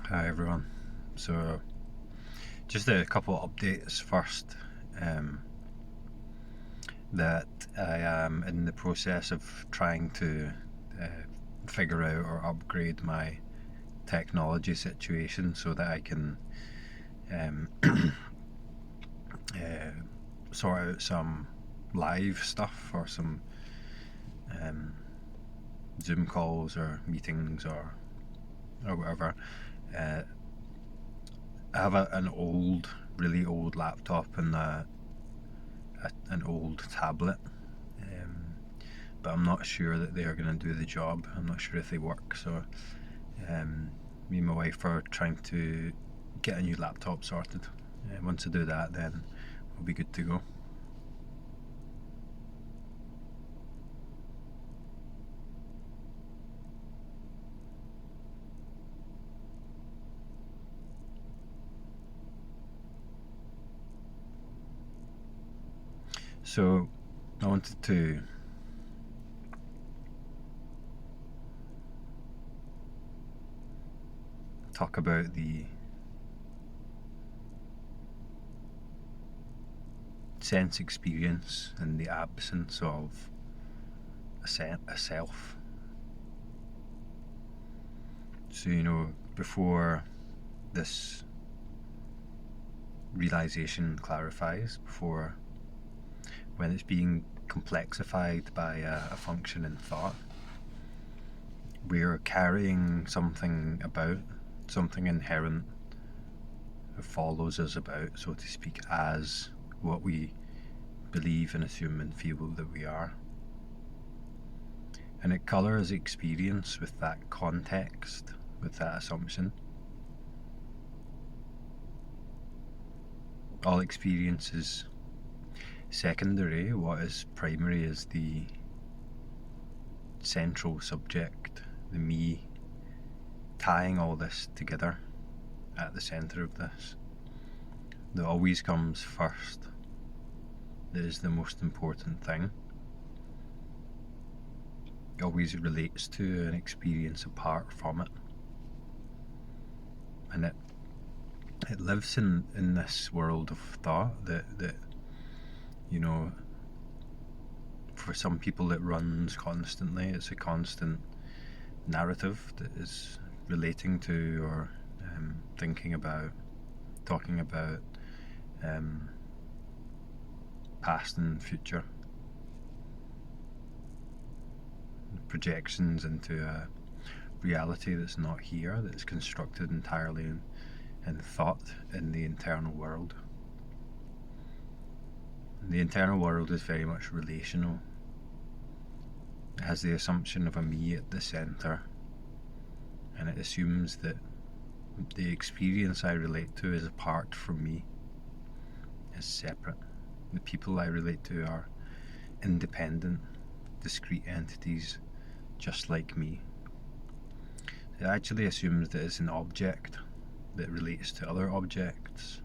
Hi everyone. So, just a couple of updates first. Um, that I am in the process of trying to uh, figure out or upgrade my technology situation so that I can um, sort out some live stuff or some um, Zoom calls or meetings or whatever. Uh, I have really old laptop and an old tablet, um, but I'm not sure that they are going to do the job. I'm not sure if they work. So me and my wife are trying to get a new laptop sorted. Once I do that, then we'll be good to go. So I wanted to talk about the sense experience and the absence of a self. So, before this realization clarifies, before when it's being complexified by a function in thought, we're carrying something inherent that follows us about, so to speak, as what we believe and assume and feel that we are. And it colours experience with that context, with that assumption. All experience is secondary. What is primary is the central subject, the me, tying all this together at the centre of this. That always comes first. That is the most important thing. It always relates to an experience apart from it. And it lives in this world of thought that for some people it runs constantly. It's a constant narrative that is relating to or thinking about, talking about past and future, projections into a reality that's not here, that's constructed entirely in thought in the internal world. The internal world is very much relational. It has the assumption of a me at the centre, and it assumes that the experience I relate to is apart from me, is separate. The people I relate to are independent, discrete entities just like me. It actually assumes that it's an object that relates to other objects.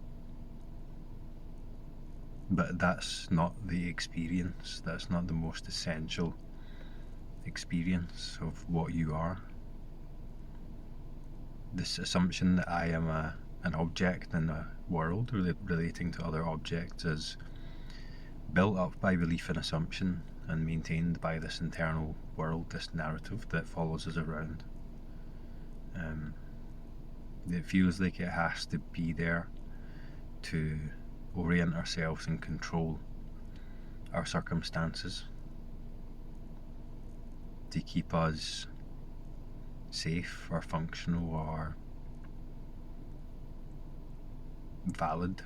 But that's not the experience. That's not the most essential experience of what you are. This assumption that I am an object in a world relating to other objects is built up by belief and assumption and maintained by this internal world, this narrative that follows us around. It feels like it has to be there to orient ourselves and control our circumstances, to keep us safe or functional or valid,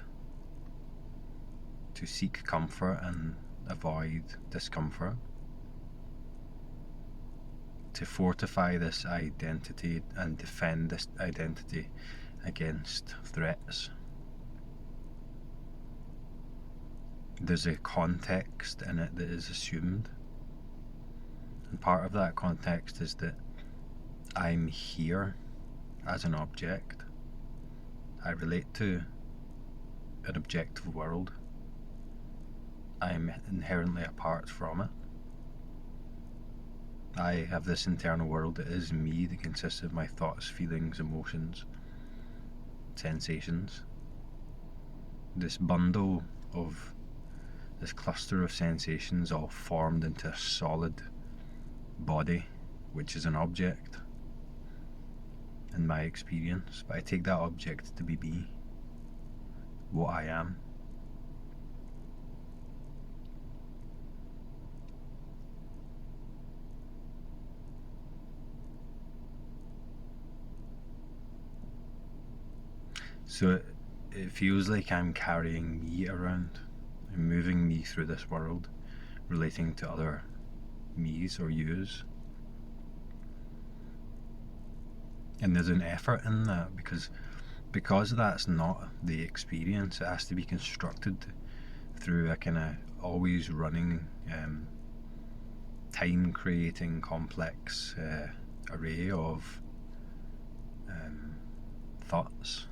to seek comfort and avoid discomfort, to fortify this identity and defend this identity against threats. There's a context in it that is assumed, and part of that context is that I'm here as an object. I relate to an objective world. I'm inherently apart from it. I have this internal world that is me, that consists of my thoughts, feelings, emotions, sensations, this bundle of this cluster of sensations all formed into a solid body, which is an object in my experience. But I take that object to be me, what I am. So it feels like I'm carrying me around and moving me through this world, relating to other me's or you's. And there's an effort in that because that's not the experience. It has to be constructed through a kind of always running, time creating complex array of thoughts.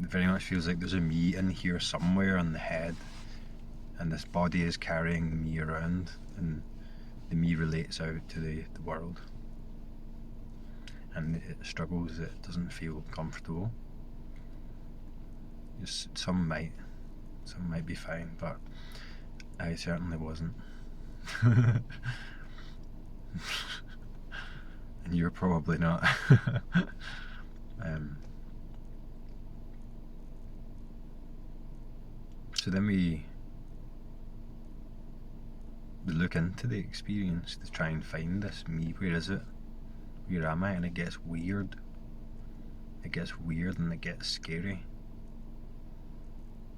It very much feels like there's a me in here somewhere in the head, and this body is carrying me around, and the me relates out to the world, and it struggles. It doesn't feel comfortable. Some might be fine, but I certainly wasn't. And you're probably not. So then we look into the experience to try and find this me. Where is it? Where am I? And it gets weird. It gets weird and it gets scary,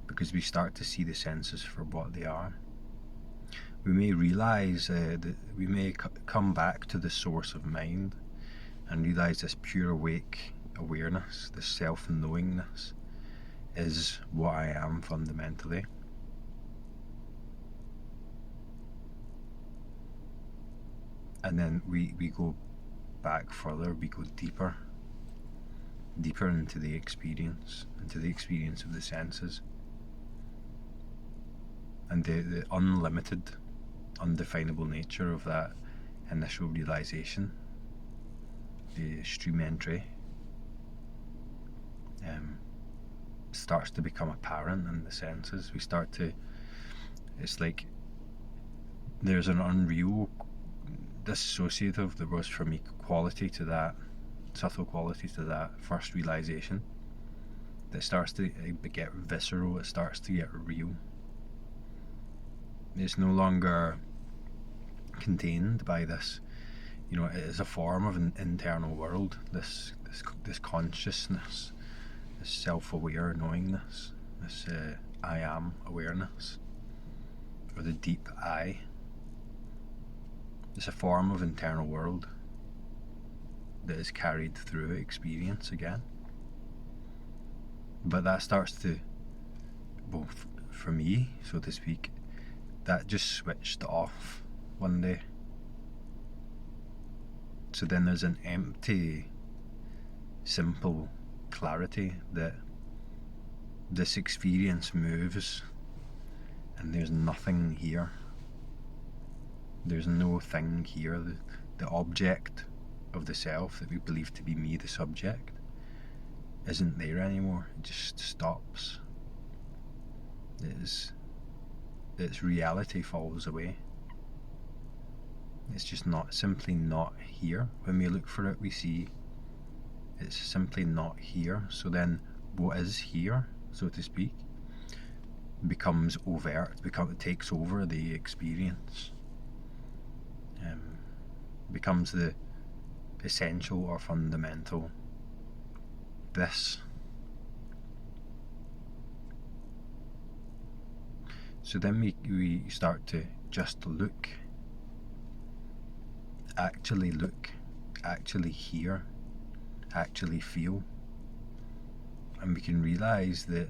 because we start to see the senses for what they are. We may realise that we may come back to the source of mind and realise this pure awake awareness, this self-knowingness, is what I am fundamentally. And then we go back further, we go deeper into the experience of the senses, and the unlimited, undefinable nature of that initial realization, the stream entry, starts to become apparent in the senses. It's like there's an unreal, dissociative, there was for me, quality to that, subtle quality to that first realization, that starts to get visceral, it starts to get real. It's no longer contained by this, it is a form of an internal world, this consciousness, this self-aware knowingness, this I am awareness, or the deep I. It's a form of internal world that is carried through experience again. But that starts to, well, for me, so to speak, that just switched off one day. So then there's an empty, simple clarity that this experience moves and there's nothing here. There's no thing here. The object of the self that we believe to be me, the subject, isn't there anymore. It just stops. Its reality falls away. It's just simply not here. When we look for it, we see it's simply not here. So then what is here, so to speak, becomes overt, it takes over the experience, becomes the essential or fundamental this. So then we start to just look, actually hear, actually feel, and we can realise that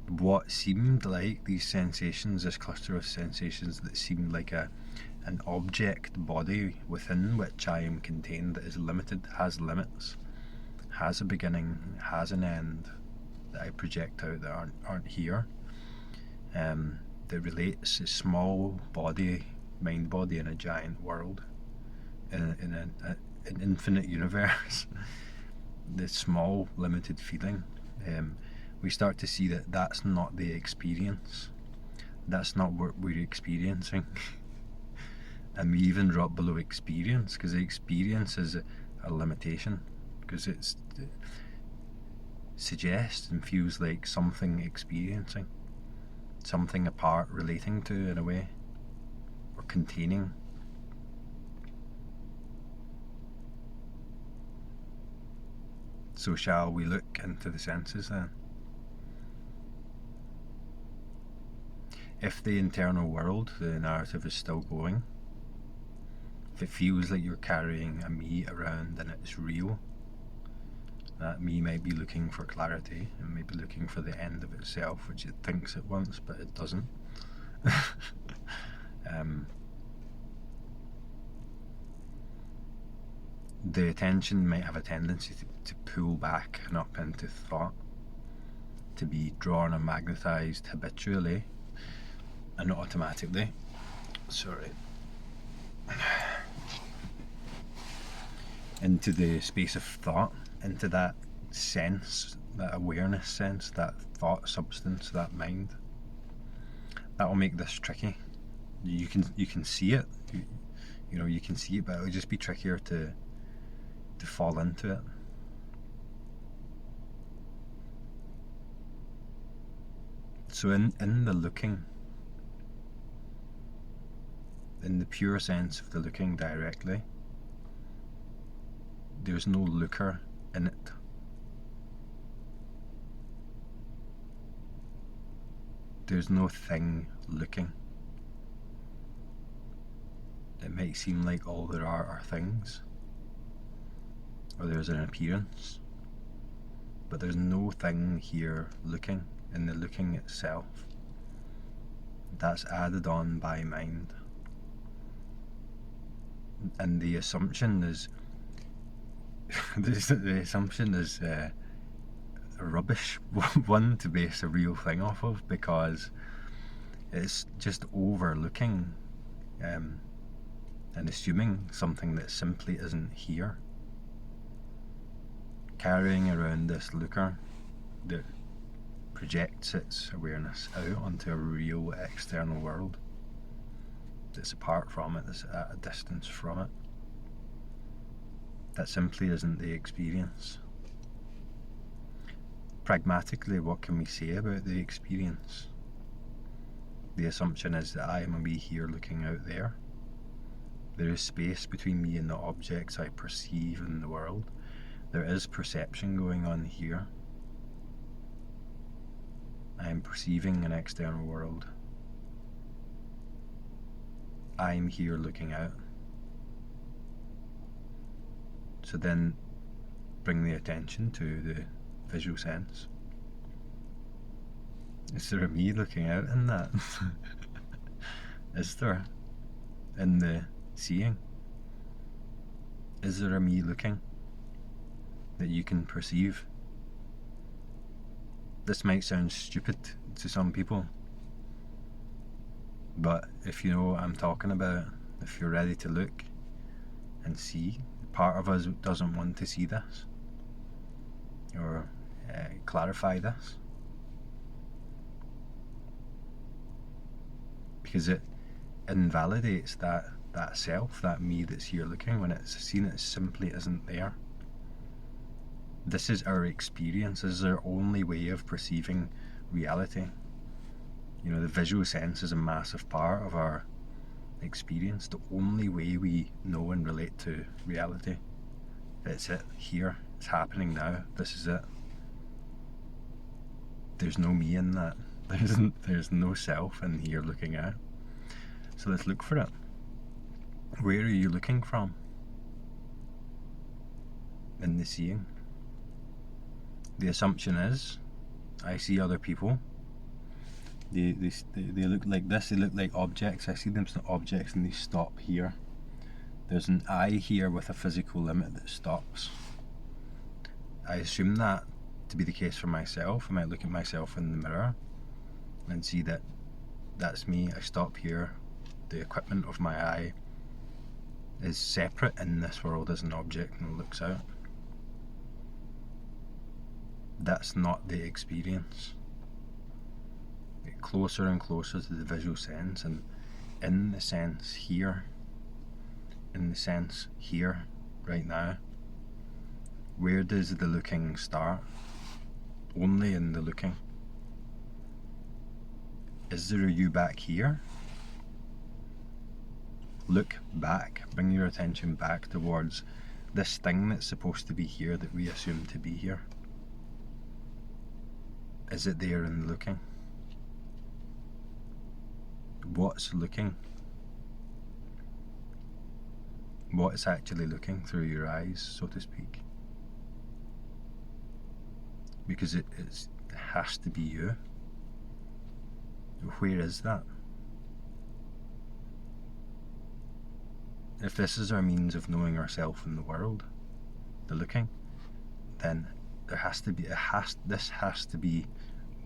what seemed like these sensations, this cluster of sensations that seemed like an object body within which I am contained, that is limited, has limits, has a beginning, has an end, that I project out that aren't here, that relates a small body, mind body, in a giant world, in an infinite universe. the small limited feeling, we start to see that that's not the experience. That's not what we're experiencing. And we even drop below experience, because the experience is a limitation, because it suggests and feels like something experiencing, something apart, relating to in a way, or containing. So shall we look into the senses then? If the internal world, the narrative, is still going, if it feels like you're carrying a me around and it's real, that me might be looking for clarity and maybe looking for the end of itself, which it thinks it wants, but it doesn't. The attention might have a tendency to pull back and up into thought, to be drawn and magnetized habitually and not automatically. Into the space of thought, into that sense, that awareness sense, that thought substance, that mind. That will make this tricky. You can see it, you can see it, but it'll just be trickier to fall into it. So in the looking, in the pure sense of the looking directly, there's no looker in it. There's no thing looking. It might seem like all there are things, or there's an appearance, but there's no thing here looking, in the looking itself. That's added on by mind. And the assumption is the assumption is a rubbish one to base a real thing off of, because it's just overlooking and assuming something that simply isn't here. Carrying around this looker that projects its awareness out onto a real external world that's apart from it, that's at a distance from it. That simply isn't the experience. Pragmatically, what can we say about the experience? The assumption is that I am a me here looking out there. There is space between me and the objects I perceive in the world. There is perception going on here. I am perceiving an external world. I am here looking out. So then bring the attention to the visual sense. Is there a me looking out in that? Is there? In the seeing? Is there a me looking that you can perceive? This might sound stupid to some people, but if you know what I'm talking about, if you're ready to look and see, part of us doesn't want to see this or clarify this, because it invalidates that self, that me that's here looking, when it's seen it simply isn't there. This is our experience, this is our only way of perceiving reality. The visual sense is a massive part of our experience, the only way we know and relate to reality. It's it, here, it's happening now, this is it. There's no me in that. There's no self in here looking out. So let's look for it. Where are you looking from? In the seeing. The assumption is, I see other people. They look like this, they look like objects. I see them as objects and they stop here. There's an I here with a physical limit that stops. I assume that to be the case for myself. I might look at myself in the mirror and see that that's me. I stop here. The equipment of my eye is separate in this world as an object and looks out. that's not the experience. Get closer and closer to the visual sense, and in the sense here, right now, where does the looking start? Only in the looking. Is there a you back here? Look back, bring your attention back towards this thing that's supposed to be here that we assume to be here. Is it there in the looking? What's looking? What is actually looking through your eyes, so to speak? Because it has to be you. Where is that? If this is our means of knowing ourselves in the world, the looking, then there has to be, this has to be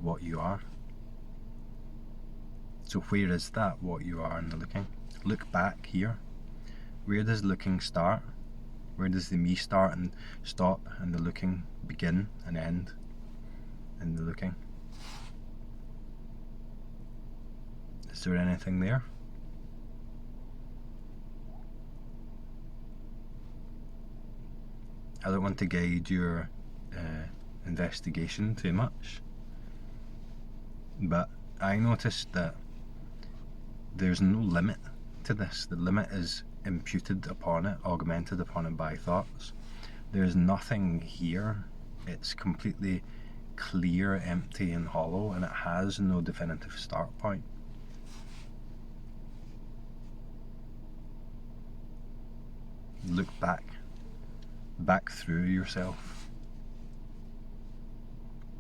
what you are. So where is that, what you are in the looking? Look back here. Where does looking start? Where does the me start and stop, and the looking begin and end in the looking? Is there anything there? I don't want to guide your investigation too much, but I noticed that there's no limit to this. The limit is imputed upon it, augmented upon it by thoughts. There's nothing here. It's completely clear, empty and hollow, and it has no definitive start point. Look back through yourself,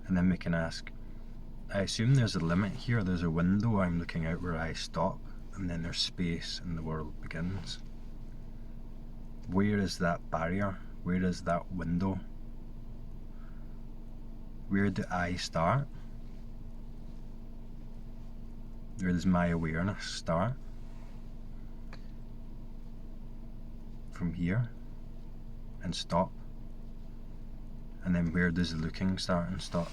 and then we can ask, I assume there's a limit here, there's a window I'm looking out where I stop, and then there's space and the world begins. Where is that barrier? Where is that window? Where do I start? Where does my awareness start? From here and stop, and then where does the looking start and stop?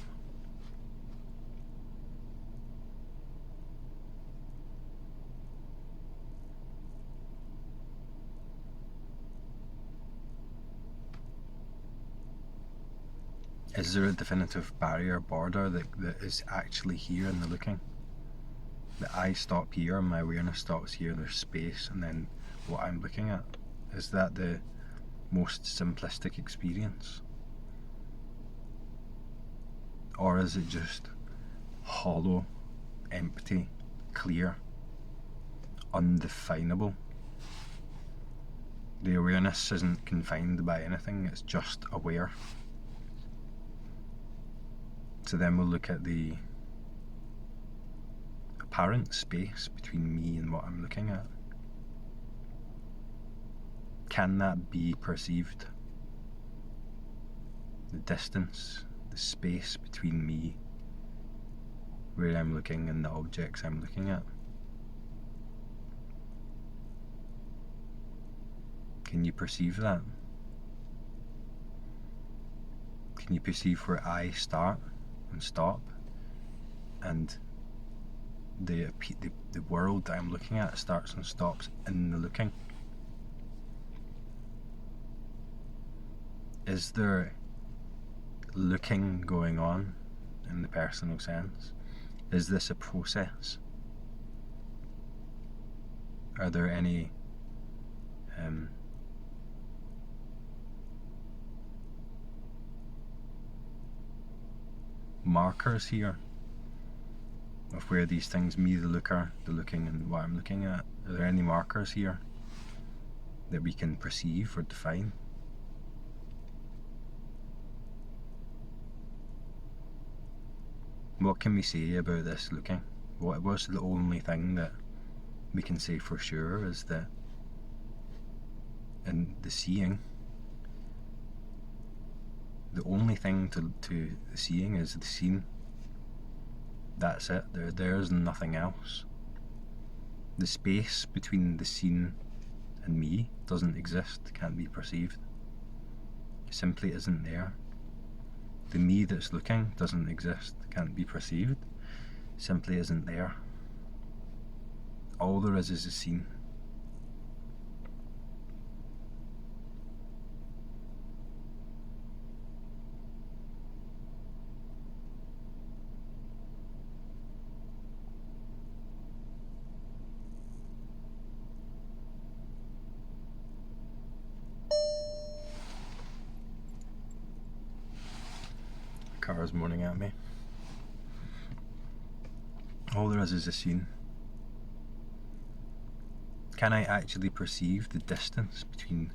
Is there a definitive barrier, border that is actually here in the looking? That I stop here and my awareness stops here, there's space, and then what I'm looking at? Is that the most simplistic experience? Or is it just hollow, empty, clear, undefinable? The awareness isn't confined by anything, it's just aware. So then we'll look at the apparent space between me and what I'm looking at. Can that be perceived? The distance, the space between me, where I'm looking, and the objects I'm looking at. Can you perceive that? Can you perceive where I start and stop, and the world that I'm looking at starts and stops in the looking? Is there looking going on in the personal sense? Is this a process? Are there any markers here of where these things, me the looker, the looking, and what I'm looking at, are there any markers here that we can perceive or define? What can we say about this looking? What was the only thing that we can say for sure is that in the seeing, the only thing to the seeing is the seen. That's it. There's nothing else. The space between the seen and me doesn't exist, can't be perceived. It simply isn't there. The me that's looking doesn't exist, can't be perceived, simply isn't there. All there is a scene. Cars moaning at me. All there is a scene. Can I actually perceive the distance between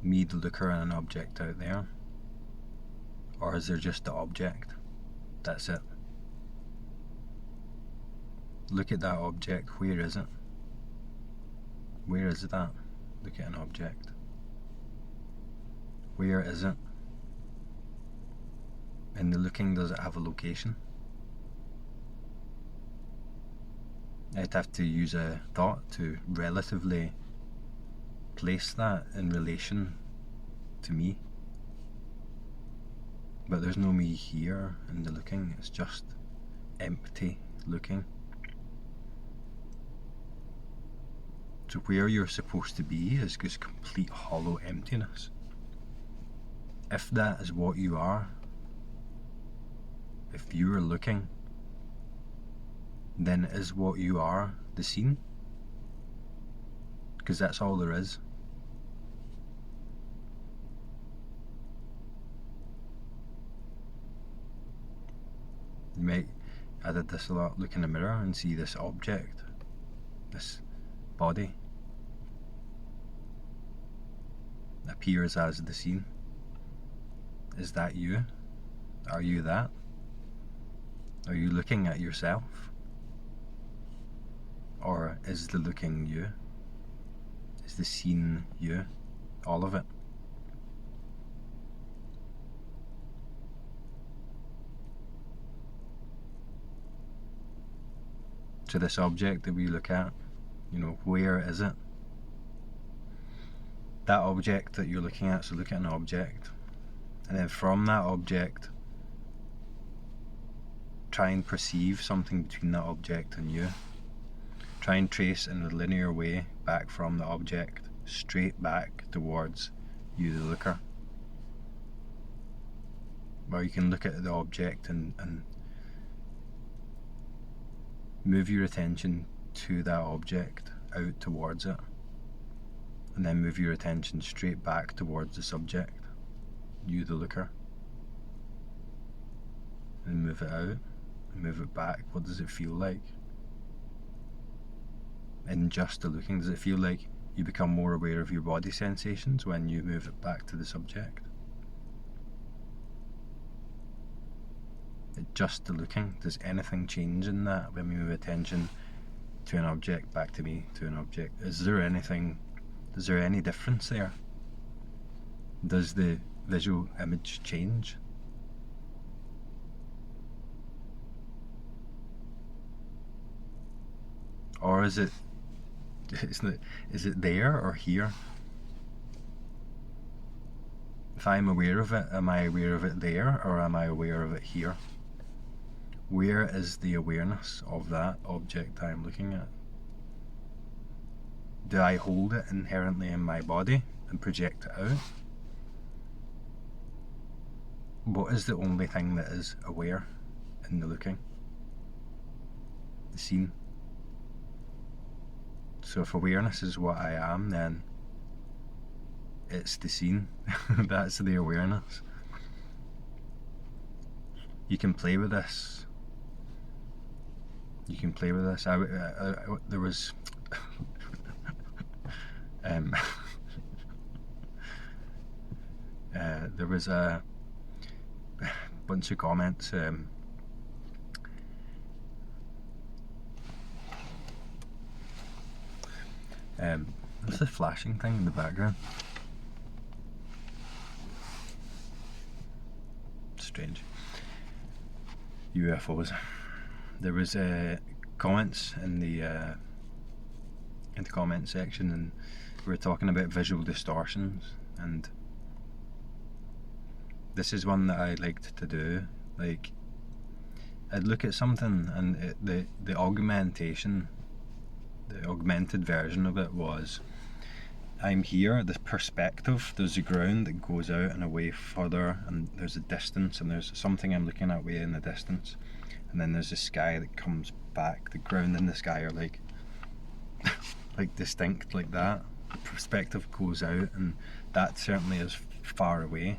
me, the looker, and an object out there? Or is there just the object? That's it. Look at that object. Where is it? Where is that? Look at an object. Where is it? In the looking, does it have a location? I'd have to use a thought to relatively place that in relation to me. But there's no me here in the looking, it's just empty looking. So where you're supposed to be is just complete hollow emptiness. If that is what you are, if you're looking, then is what you are the scene? Because that's all there is. You might, I did this a lot, look in the mirror and see this object, this body, appears as the scene. Is that you? Are you that? Are you looking at yourself? Or is the looking you? Is the scene you? All of it? So this object that we look at, where is it? That object that you're looking at, so look at an object. And then from that object, try and perceive something between that object and you. Try and trace in a linear way back from the object, straight back towards you, the looker. Or you can look at the object and move your attention to that object, out towards it. And then move your attention straight back towards the subject, you, the looker. And move it out, and move it back. What does it feel like? In just the looking, does it feel like you become more aware of your body sensations when you move it back to the subject? Just the looking, does anything change in that when we move attention to an object, back to me, to an object? Is there any difference there? Does the visual image change? Or is it there or here? If I'm aware of it, am I aware of it there or am I aware of it here? Where is the awareness of that object I'm looking at? Do I hold it inherently in my body and project it out? What is the only thing that is aware in the looking? The scene. So if awareness is what I am, then it's the scene. That's the awareness. You can play with this. You can play with this. There was there was a bunch of comments. What's the flashing thing in the background? Strange. UFOs. There was comments in the comment section, and we were talking about visual distortions, and this is one that I liked to do. Like, I'd look at something and the augmentation, the augmented version of it was, I'm here, this perspective, there's a ground that goes out and away further, and there's a distance, and there's something I'm looking at way in the distance, and then there's a sky that comes back. The ground and the sky are like like distinct like that. The perspective goes out, and that certainly is far away.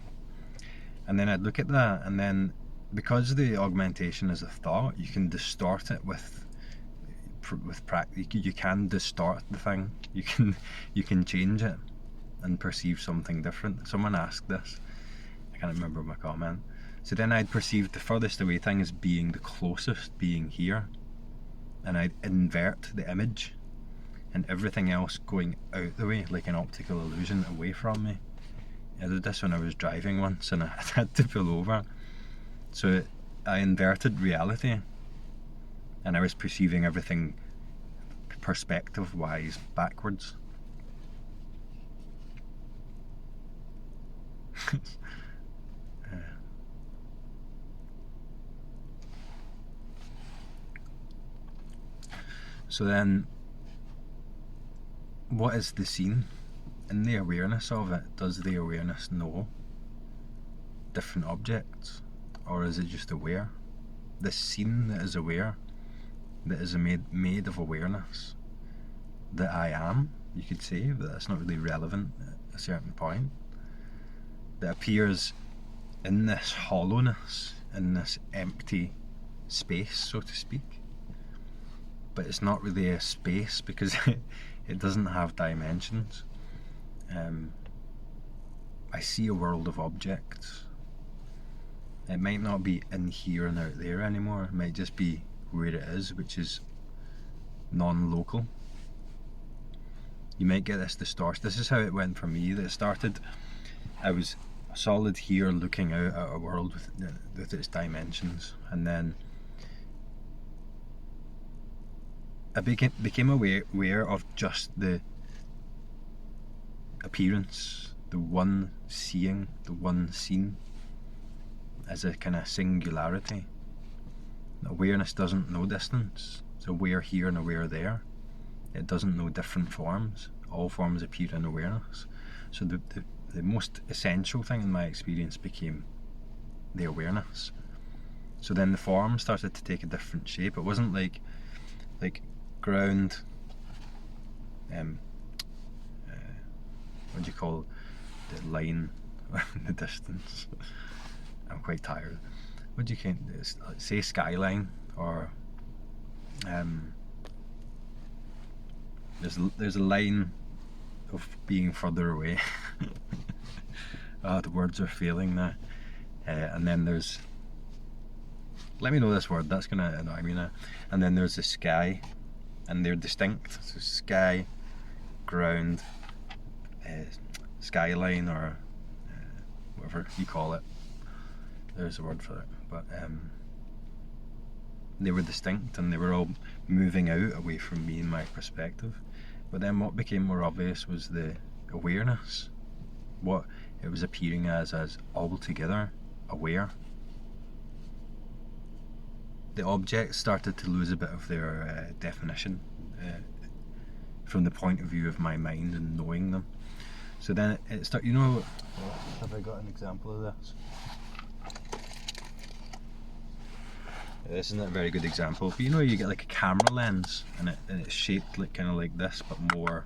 And then I'd look at that, and then because the augmentation is a thought, you can distort it with practice. You can distort the thing. You can change it and perceive something different. Someone asked this, I can't remember my comment. So then I'd perceive the furthest away thing as being the closest, being here, and I'd invert the image, and everything else going out the way, like an optical illusion, away from me. I did this when I was driving once, and I had to pull over. So I inverted reality, and I was perceiving everything perspective-wise backwards. So then, what is the scene? In the awareness of it, does the awareness know different objects, or is it just aware? This scene that is aware, that is made of awareness, that I am, you could say, but that's not really relevant at a certain point, that appears in this hollowness, in this empty space, so to speak. But it's not really a space because it doesn't have dimensions. I see a world of objects. It might not be in here and out there anymore. It might just be where it is, which is non-local. You might get this distortion. This is how it went for me. That it started, I was solid here looking out at a world with its dimensions, and then I became aware of just the appearance, the one seeing, the one seen, as a kind of singularity. Awareness doesn't know distance. It's aware here and aware there. It doesn't know different forms. All forms appear in awareness. So the most essential thing in my experience became the awareness. So then the form started to take a different shape. It wasn't like ground, what do you call the line in the distance? I'm quite tired. What do you say, skyline, or there's a line of being further away. The words are failing now. And then there's, let me know this word, that's gonna annoy me now. And then there's the sky, and they're distinct. So sky, ground, skyline, or whatever you call it. There's a word for it. But they were distinct, and they were all moving out away from me and my perspective. But then what became more obvious was the awareness. What it was appearing as altogether aware. The objects started to lose a bit of their definition from the point of view of my mind and knowing them. So then it started, have I got an example of this? This isn't a very good example, but you get like a camera lens, and it's shaped like kind of like this, but more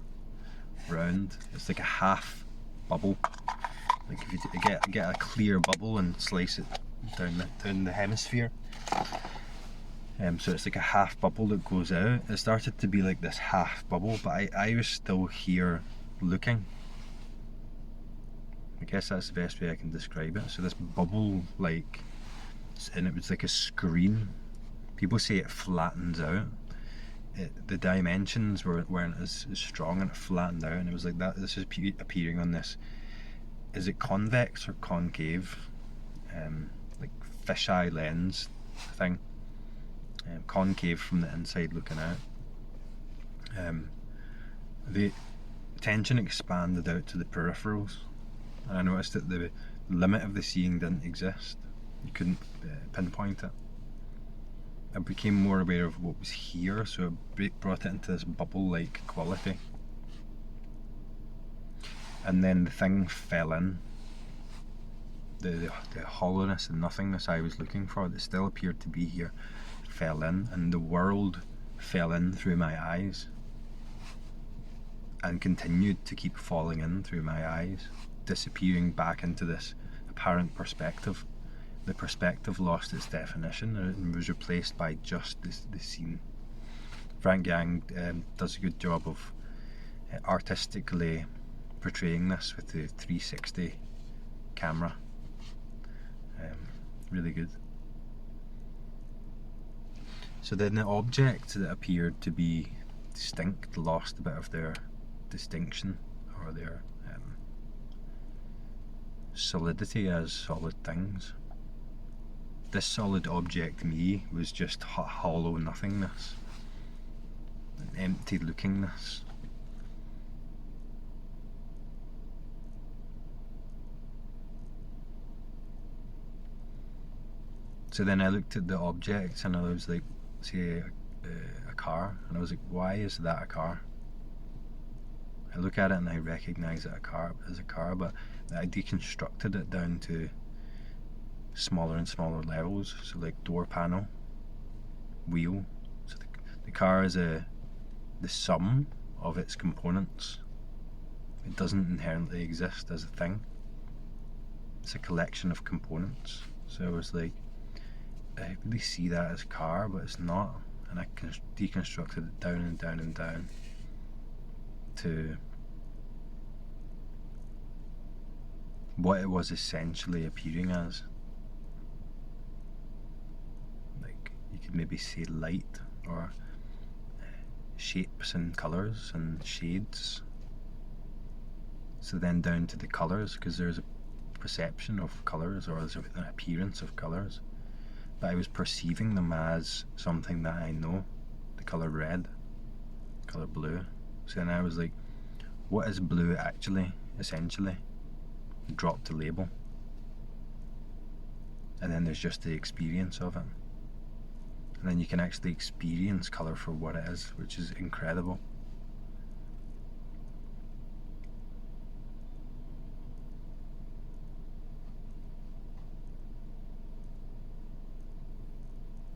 round. It's like a half bubble. Like if you get a clear bubble and slice it down the hemisphere. So it's like a half bubble that goes out. It started to be like this half bubble, but I was still here looking. I guess that's the best way I can describe it. So this bubble, and it was like a screen. People say it flattens out. The dimensions weren't as strong, and it flattened out, and it was like that. This is appearing on this. Is it convex or concave? Like fisheye lens thing. Concave from the inside looking out. The attention expanded out to the peripherals, and I noticed that the limit of the seeing didn't exist. You couldn't pinpoint it. I became more aware of what was here, so it brought it into this bubble-like quality. And then the thing fell in. The hollowness and nothingness I was looking for, that still appeared to be here, fell in, and the world fell in through my eyes and continued to keep falling in through my eyes, disappearing back into this apparent perspective. The perspective lost its definition and was replaced by just the scene. Frank Yang does a good job of artistically portraying this with the 360 camera. Really good. So then the objects that appeared to be distinct lost a bit of their distinction or their solidity as solid things. This solid object me was just hollow nothingness, an empty lookingness. So then I looked at the objects and I was like, say a car, and I was like, why is that a car? I look at it and I recognise it as a car, but I deconstructed it down to smaller and smaller levels. So like door panel, wheel. So the car is the sum of its components. It doesn't inherently exist as a thing. It's a collection of components. So I was like, I really see that as a car, but it's not. And I deconstructed it down and down and down to what it was essentially appearing as. Like, you could maybe say light, or shapes and colours and shades. So then down to the colours, because there's a perception of colours, or there's an appearance of colours. But I was perceiving them as something that I know, the colour red, colour blue. So then I was like, what is blue actually, essentially? Dropped the label. And then there's just the experience of it. And then you can actually experience colour for what it is, which is incredible.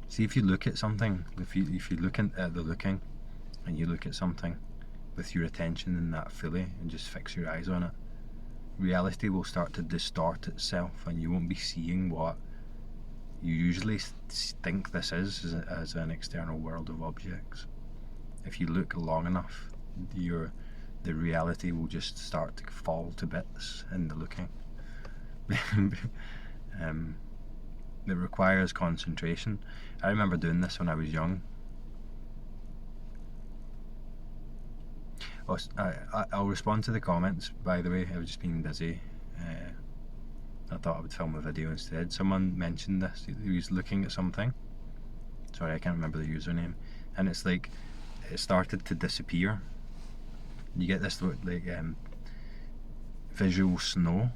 See, if you look at something, if you look at the looking, and you look at something with your attention in that fully and just fix your eyes on it, reality will start to distort itself, and you won't be seeing what you usually think this is as an external world of objects. If you look long enough, the reality will just start to fall to bits in the looking. It requires concentration. I remember doing this when I was young. I'll respond to the comments, by the way. I've just been busy. I thought I would film a video instead. Someone mentioned this. He was looking at something. Sorry, I can't remember the username. And it's like, it started to disappear. You get this like visual snow,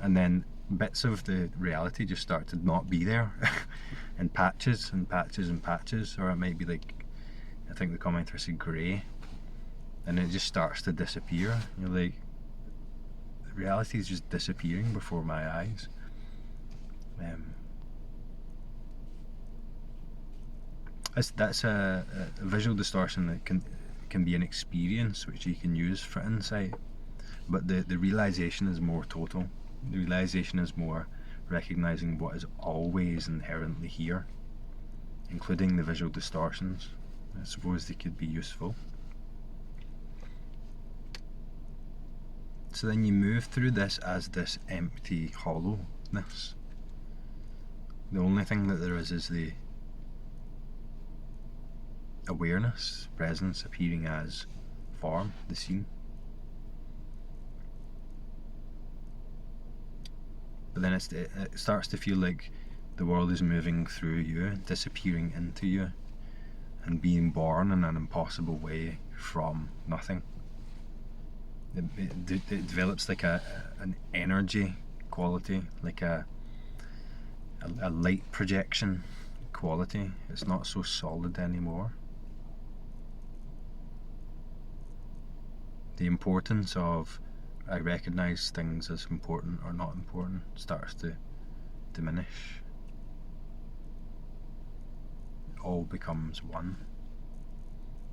and then bits of the reality just start to not be there in patches and patches and patches, or it might be like, I think the commenter said grey, and it just starts to disappear. You're like, the reality is just disappearing before my eyes. That's a visual distortion that can be an experience which you can use for insight, but the realization is more total. The realization is more recognizing what is always inherently here, including the visual distortions. I suppose they could be useful. So then you move through this as this empty hollowness. The only thing that there is the awareness, presence appearing as form, the scene. But then it starts to feel like the world is moving through you, disappearing into you, and being born in an impossible way from nothing. it develops like an energy quality, like a light projection quality. It's not so solid anymore. The importance of I recognize things as important or not important starts to diminish. It all becomes one.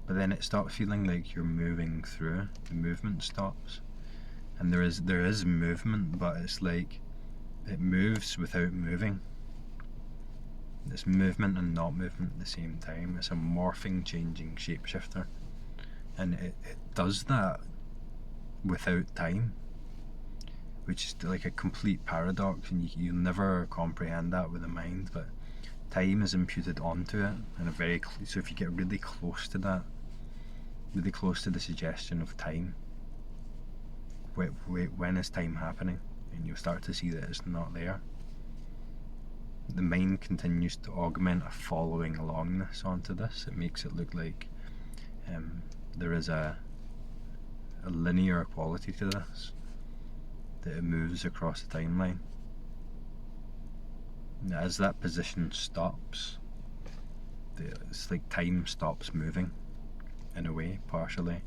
But then it stops feeling like you're moving through. The movement stops. And there is movement, but it's like it moves without moving. It's movement and not movement at the same time. It's a morphing, changing shapeshifter. And it does that without time, which is like a complete paradox, and you'll never comprehend that with the mind, but time is imputed onto it, and so if you get really close to that, really close to the suggestion of time, when is time happening, and you'll start to see that it's not there. The mind continues to augment a following alongness onto this. It makes it look like there is a linear quality to this, that it moves across the timeline. And as that position stops, it's like time stops moving, in a way, partially.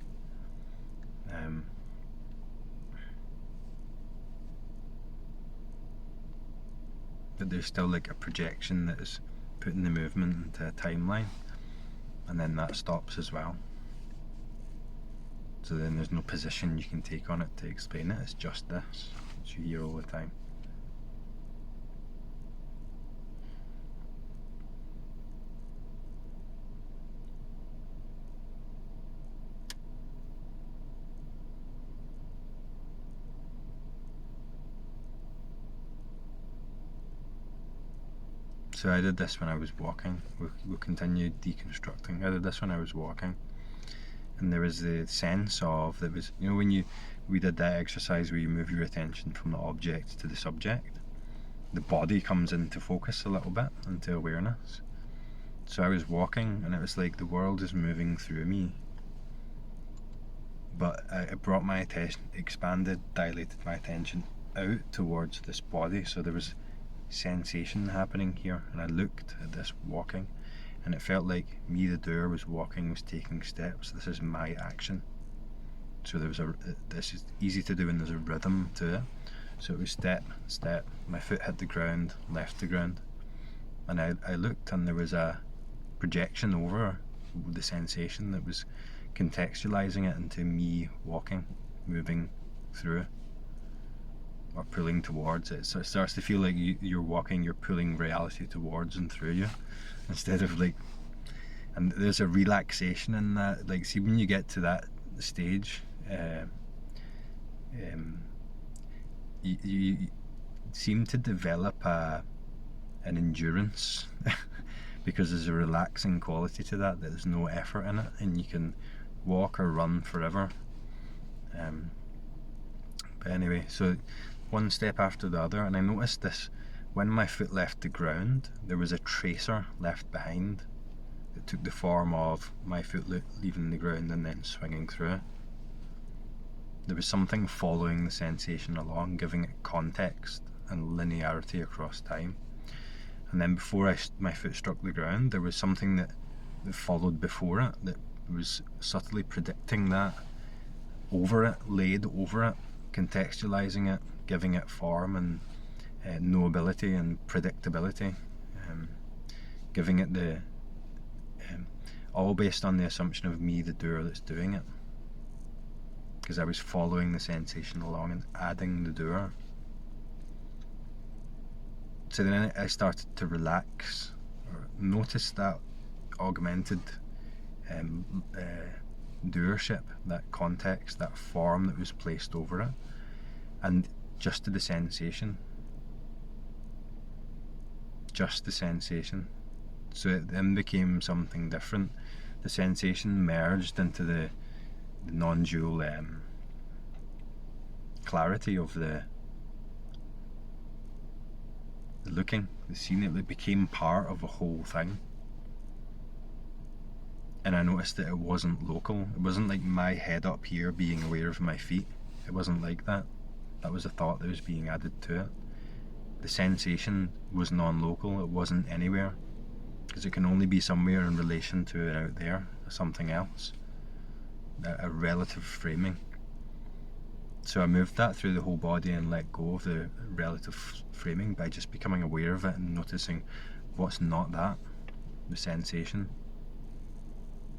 But there's still like a projection that is putting the movement into a timeline, and then that stops as well. So then there's no position you can take on it to explain it, it's just this, which you hear all the time. So I did this when I was walking. We'll continue deconstructing. I did this when I was walking. And there was the sense of, that was, you know, when we did that exercise where you move your attention from the object to the subject, the body comes into focus a little bit, into awareness. So I was walking, and it was like the world is moving through me, but it brought my attention, expanded, dilated my attention out towards this body. So there was sensation happening here, and I looked at this walking, and it felt like me, the doer, was walking, was taking steps. This is my action. So there was this is easy to do, and there's a rhythm to it. So it was step, step, my foot hit the ground, left the ground, and I looked, and there was a projection over the sensation that was contextualizing it into me walking, moving through, or pulling towards it. So it starts to feel like you're walking, you're pulling reality towards and through you, instead of like, and there's a relaxation in that. Like, see, when you get to that stage, you seem to develop an endurance because there's a relaxing quality to that there's no effort in it, and you can walk or run forever. But anyway, so one step after the other, and I noticed this, when my foot left the ground, there was a tracer left behind that took the form of my foot leaving the ground and then swinging through. There was something following the sensation along, giving it context and linearity across time. And then before my foot struck the ground, there was something that followed before it, that was subtly predicting that, over it, laid over it, contextualizing it, giving it form and knowability and predictability, giving it the all based on the assumption of me, the doer, that's doing it, because I was following the sensation along and adding the doer. So then I started to relax, or notice that augmented doership, that context, that form that was placed over it, and just to the sensation, just the sensation. So it then became something different. The sensation merged into the non-dual clarity of the looking, the seeing. It became part of a whole thing. And I noticed that it wasn't local. It wasn't like my head up here being aware of my feet. It wasn't like that. That was a thought that was being added to it. The sensation was non-local, it wasn't anywhere, because it can only be somewhere in relation to it out there, something else, a relative framing. So I moved that through the whole body and let go of the relative framing by just becoming aware of it and noticing what's not that, the sensation.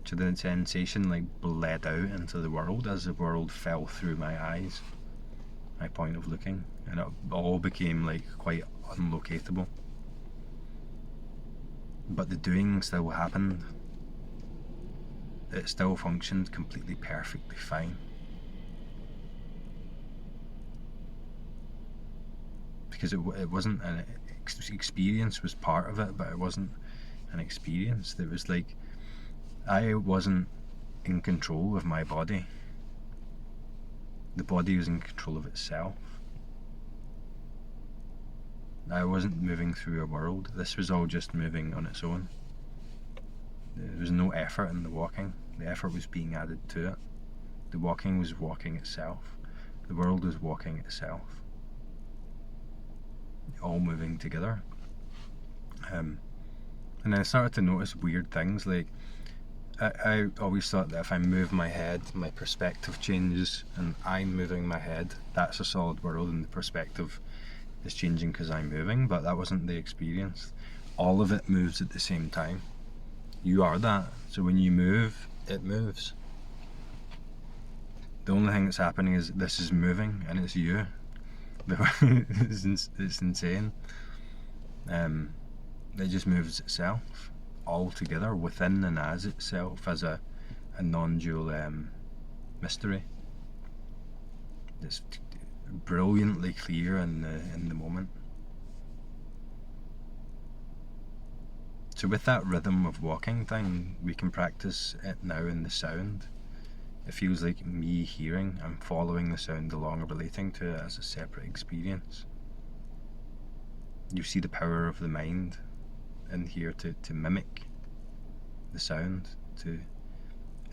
So the sensation like bled out into the world as the world fell through my eyes, my point of looking, and it all became like quite unlocatable. But the doing still happened. It still functioned completely perfectly fine. Because it wasn't an experience, was part of it, but it wasn't an experience. It was like I wasn't in control of my body. The body was in control of itself. I wasn't moving through a world. This was all just moving on its own. There was no effort in the walking. The effort was being added to it. The walking was walking itself. The world was walking itself. All moving together. And then I started to notice weird things, like I always thought that if I move my head, my perspective changes, and I'm moving my head, that's a solid world, and the perspective is changing because I'm moving, but that wasn't the experience. All of it moves at the same time. You are that, so when you move, it moves. The only thing that's happening is this is moving, and it's you. It's insane. It just moves itself all together within and as itself, as a non-dual mystery. It's brilliantly clear in the moment. So with that rhythm of walking thing, we can practice it now in the sound. It feels like me hearing, I'm following the sound along or relating to it as a separate experience. You see the power of the mind in here to mimic the sound, to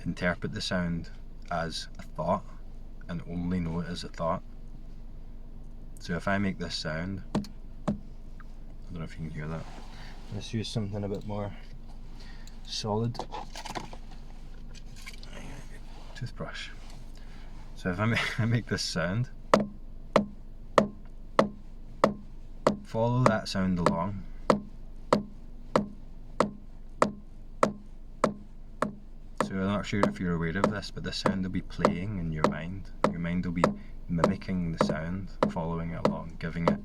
interpret the sound as a thought and only know it as a thought. So if I make this sound, I don't know if you can hear that. Let's use something a bit more solid. Toothbrush. So if I make this sound, follow that sound along. So I'm not sure if you're aware of this, but this sound will be playing in your mind. Your mind will be mimicking the sound, following it along, giving it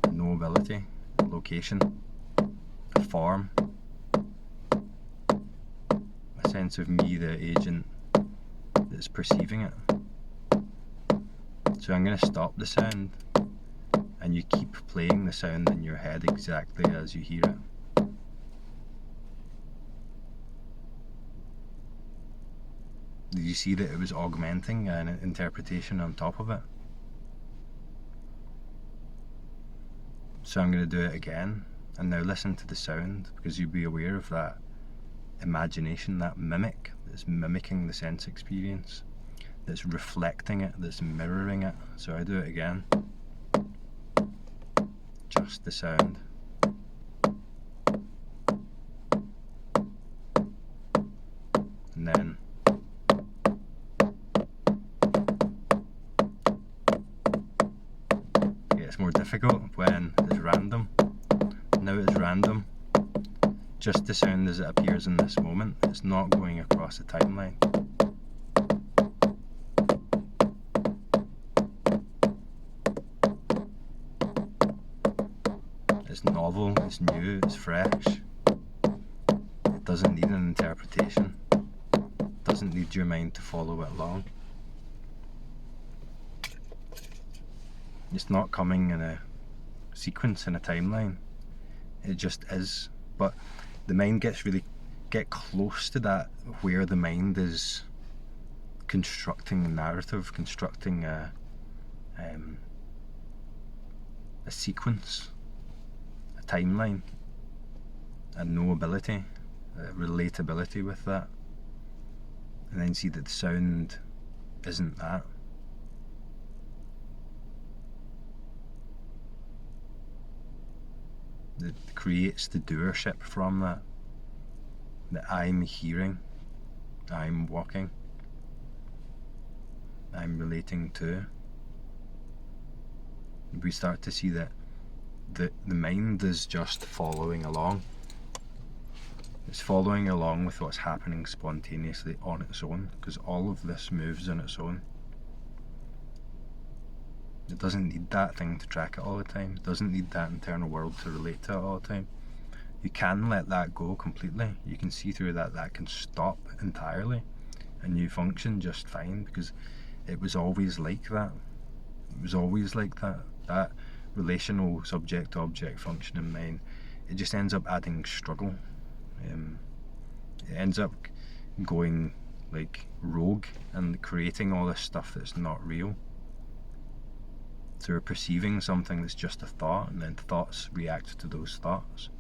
a knowability, a location, a form, a sense of me, the agent that's perceiving it. So I'm going to stop the sound, and you keep playing the sound in your head exactly as you hear it. Did you see that it was augmenting an interpretation on top of it? So I'm going to do it again, and now listen to the sound, because you'll be aware of that imagination, that mimic that's mimicking the sense experience, that's reflecting it, that's mirroring it. So I do it again. Just the sound. And then it gets more difficult when it's random. Now it's random. Just the sound as it appears in this moment. It's not going across the timeline. It's novel, it's new, it's fresh. It doesn't need an interpretation. It doesn't need your mind to follow it along. It's not coming in a sequence, in a timeline. It just is. But the mind get close to that, where the mind is constructing a narrative, constructing a sequence, a timeline, a knowability, a relatability with that, and then see that the sound isn't that. that creates the doership from that I'm hearing, I'm walking, I'm relating to. We start to see that the mind is just following along. It's following along with what's happening spontaneously on its own, because all of this moves on its own. It doesn't need that thing to track it all the time. It doesn't need that internal world to relate to it all the time. You can let that go completely. You can see through that can stop entirely, and you function just fine, because it was always like that. It was always like that. That relational subject-object function in mind, it just ends up adding struggle. It ends up going like rogue and creating all this stuff that's not real. So we're perceiving something that's just a thought, and then thoughts react to those thoughts.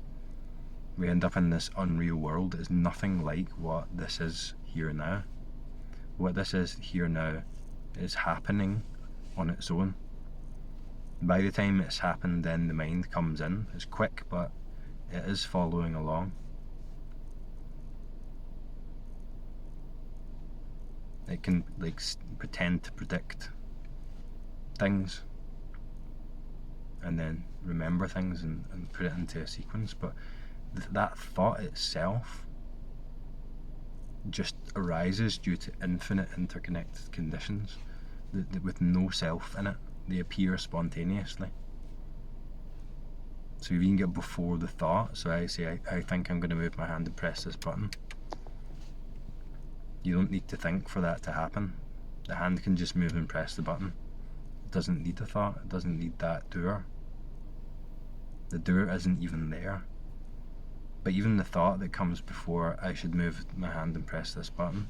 We end up in this unreal world that is nothing like what this is here now. What this is here now is happening on its own. By the time it's happened, then the mind comes in. It's quick, but it is following along. It can like pretend to predict things and then remember things and put it into a sequence, but that thought itself just arises due to infinite interconnected conditions with no self in it. They appear spontaneously. So you can get before the thought. So I say, I think I'm going to move my hand and press this button. You don't need to think for that to happen. The hand can just move and press the button. It doesn't need a thought. It doesn't need that doer. The doer isn't even there. But even the thought that comes before I should move my hand and press this button,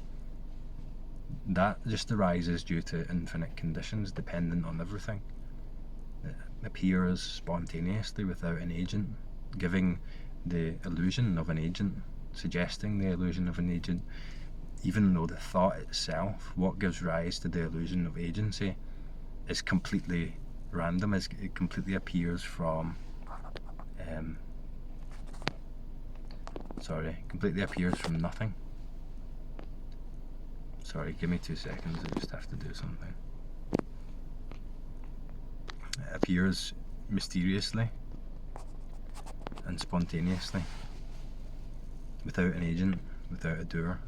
that just arises due to infinite conditions dependent on everything. It appears spontaneously without an agent, giving the illusion of an agent, suggesting the illusion of an agent, even though the thought itself, what gives rise to the illusion of agency, is completely random. It completely appears from completely appears from nothing. Sorry, give me 2 seconds, I just have to do something. It appears mysteriously and spontaneously, without an agent, without a doer.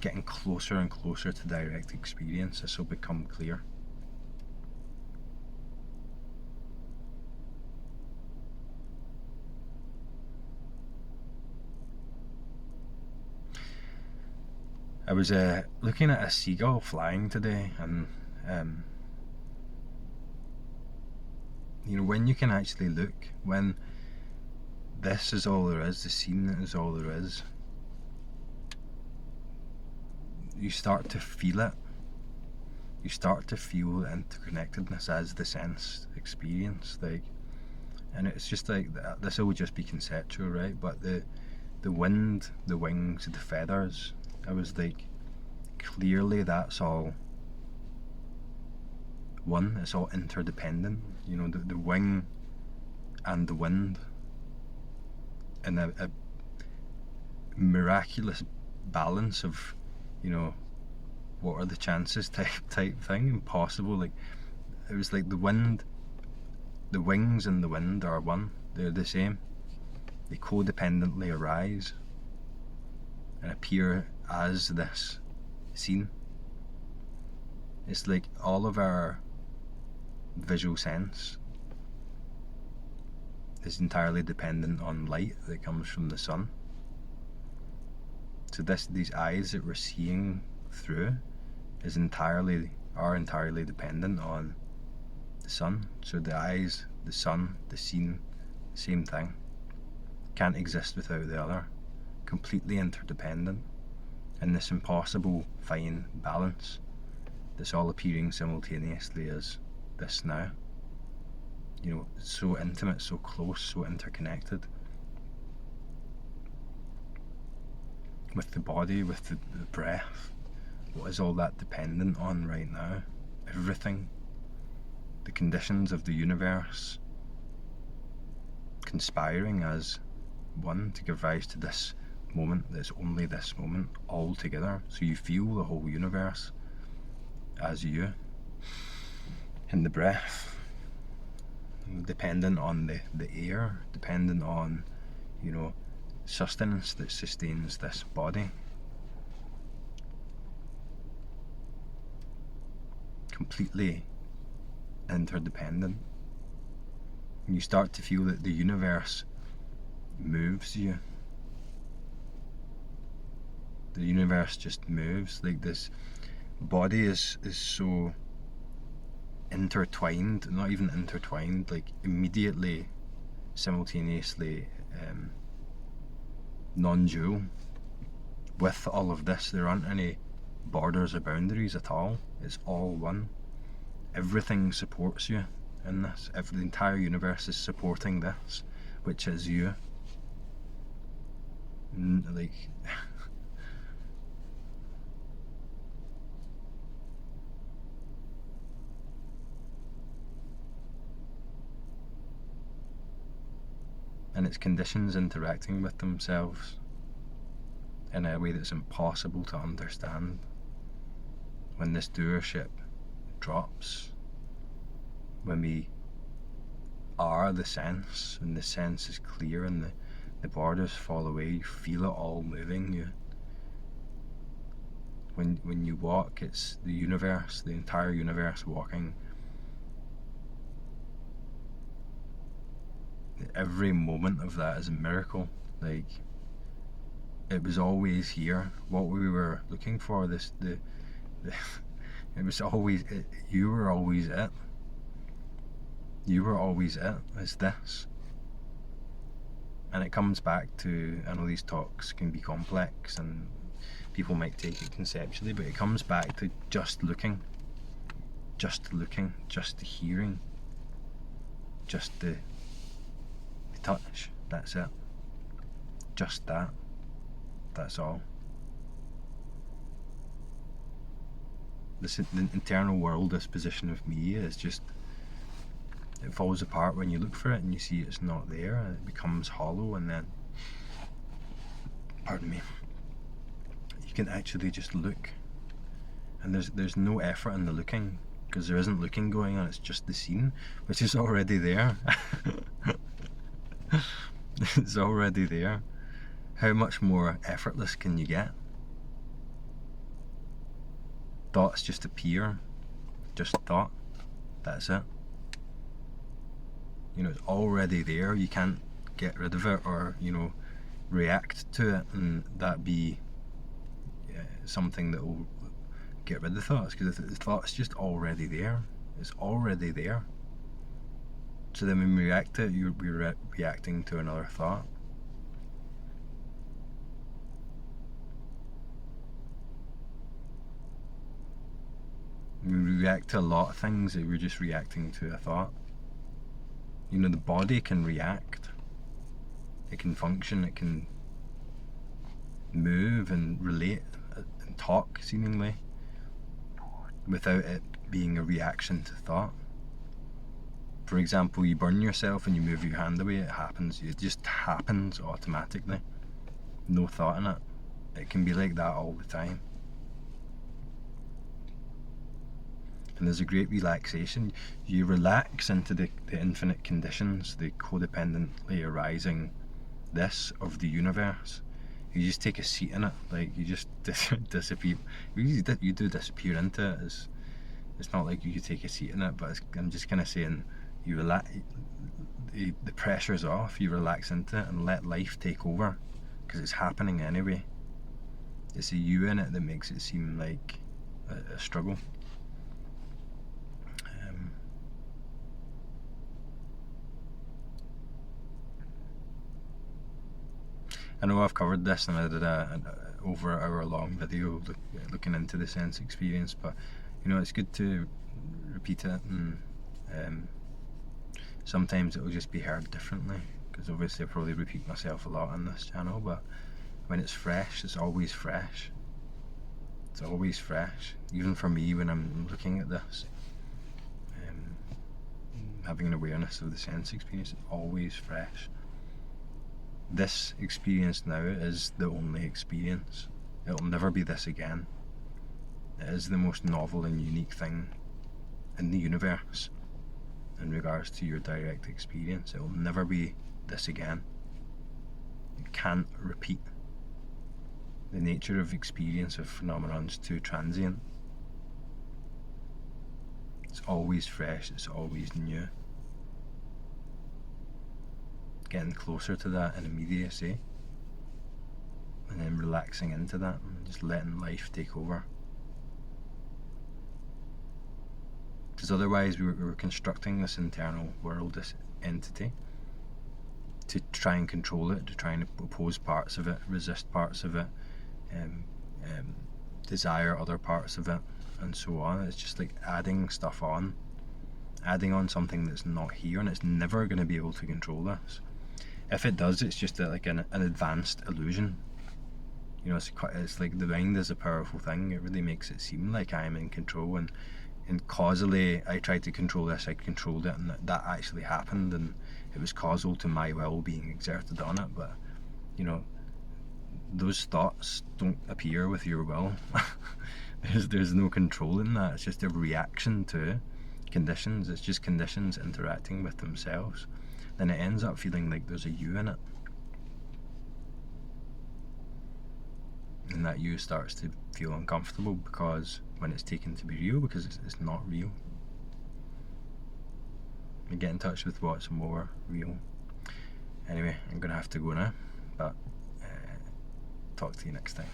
Getting closer and closer to direct experience, this will become clear. I was looking at a seagull flying today, and when you can actually look, when this is all there is, the scene is all there is, you start to feel it. You start to feel the interconnectedness as the sense experience, and it's just like this will just be conceptual, right? But the wind, the wings, the feathers, I was like, clearly that's all one. It's all interdependent. The wing and the wind in a miraculous balance of, what are the chances type thing, impossible. Like, it was like the wind, the wings and the wind are one. They're the same. They codependently arise and appear as this scene. It's like all of our visual sense is entirely dependent on light that comes from the sun. So these eyes that we're seeing through are entirely dependent on the sun. So the eyes, the sun, the scene, same thing. Can't exist without the other. Completely interdependent in this impossible fine balance that's all appearing simultaneously as this now. So intimate, so close, so interconnected. With the body, with the breath. What is all that dependent on right now? Everything. The conditions of the universe. conspiring as one to give rise to this moment that's only this moment all together. So you feel the whole universe as you in the breath, dependent on the air, dependent on, sustenance that sustains this body. Completely interdependent. And you start to feel that the universe moves you. The universe just moves. Like, this body is so intertwined, not even intertwined, like immediately, simultaneously non-dual with all of this. There aren't any borders or boundaries at all. It's all one. Everything supports you in this. The entire universe is supporting this, which is you. Like, and it's conditions interacting with themselves in a way that's impossible to understand. When this doership drops, when we are the sense, and the sense is clear and the borders fall away, you feel it all moving you. When you walk, it's the universe, the entire universe walking. Every moment of that is a miracle. Like, it was always here. What we were looking for, it was always it. You were always it. You were always it. It's this. And it comes back to, I know these talks can be complex and people might take it conceptually, but it comes back to just looking, just hearing, just the touch. That's it. Just that. That's all. The internal world disposition of me is just, it falls apart when you look for it and you see it's not there, and it becomes hollow, and then, pardon me, you can actually just look, and there's no effort in the looking, because there isn't looking going on. It's just the scene, which is already there. It's already there. How much more effortless can you get? Thoughts just appear, just thought. That's it. It's already there. You can't get rid of it or react to it and that be something that will get rid of thoughts, because the thought's just already there. It's already there. So then when we react to it, we're reacting to another thought. We react to a lot of things that we're just reacting to a thought. The body can react. It can function. It can move and relate and talk, seemingly, without it being a reaction to thought. For example, you burn yourself and you move your hand away, it happens. It just happens automatically. No thought in it. It can be like that all the time. And there's a great relaxation. You relax into the infinite conditions, the codependently arising this of the universe. You just take a seat in it, like you just disappear. You do disappear into it. It's not like you could take a seat in it, but I'm just kind of saying, you relax. The pressure's off. You relax into it and let life take over, because it's happening anyway. It's the you in it that makes it seem like a struggle. I know I've covered this, and I did an over an hour long video looking into the sense experience, but it's good to repeat it, and sometimes it will just be heard differently, because obviously I probably repeat myself a lot on this channel, but when it's fresh, it's always fresh. It's always fresh, even for me when I'm looking at this. having an awareness of the sense experience is always fresh. This experience now is the only experience. It'll never be this again. It is the most novel and unique thing in the universe in regards to your direct experience. It will never be this again. It can't repeat. The nature of experience of phenomenon is too transient. It's always fresh, it's always new. Getting closer to that in immediacy, and then relaxing into that and just letting life take over. Because otherwise we were constructing this internal world, this entity, to try and control it, to try and oppose parts of it, resist parts of it, desire other parts of it, and so on. It's just like adding stuff on, adding on something that's not here, and it's never going to be able to control this. If it does, it's just like an advanced illusion. You know, it's like the mind is a powerful thing. It really makes it seem like I'm in control, and causally I tried to control this, I controlled it, and that actually happened, and it was causal to my will being exerted on it. But you know, those thoughts don't appear with your will. There's no control in that. It's just a reaction to conditions. It's just conditions interacting with themselves. Then it ends up feeling like there's a you in it, and that you starts to feel uncomfortable because when it's taken to be real, because it's not real. And get in touch with what's more real. Anyway, I'm gonna have to go now, but talk to you next time.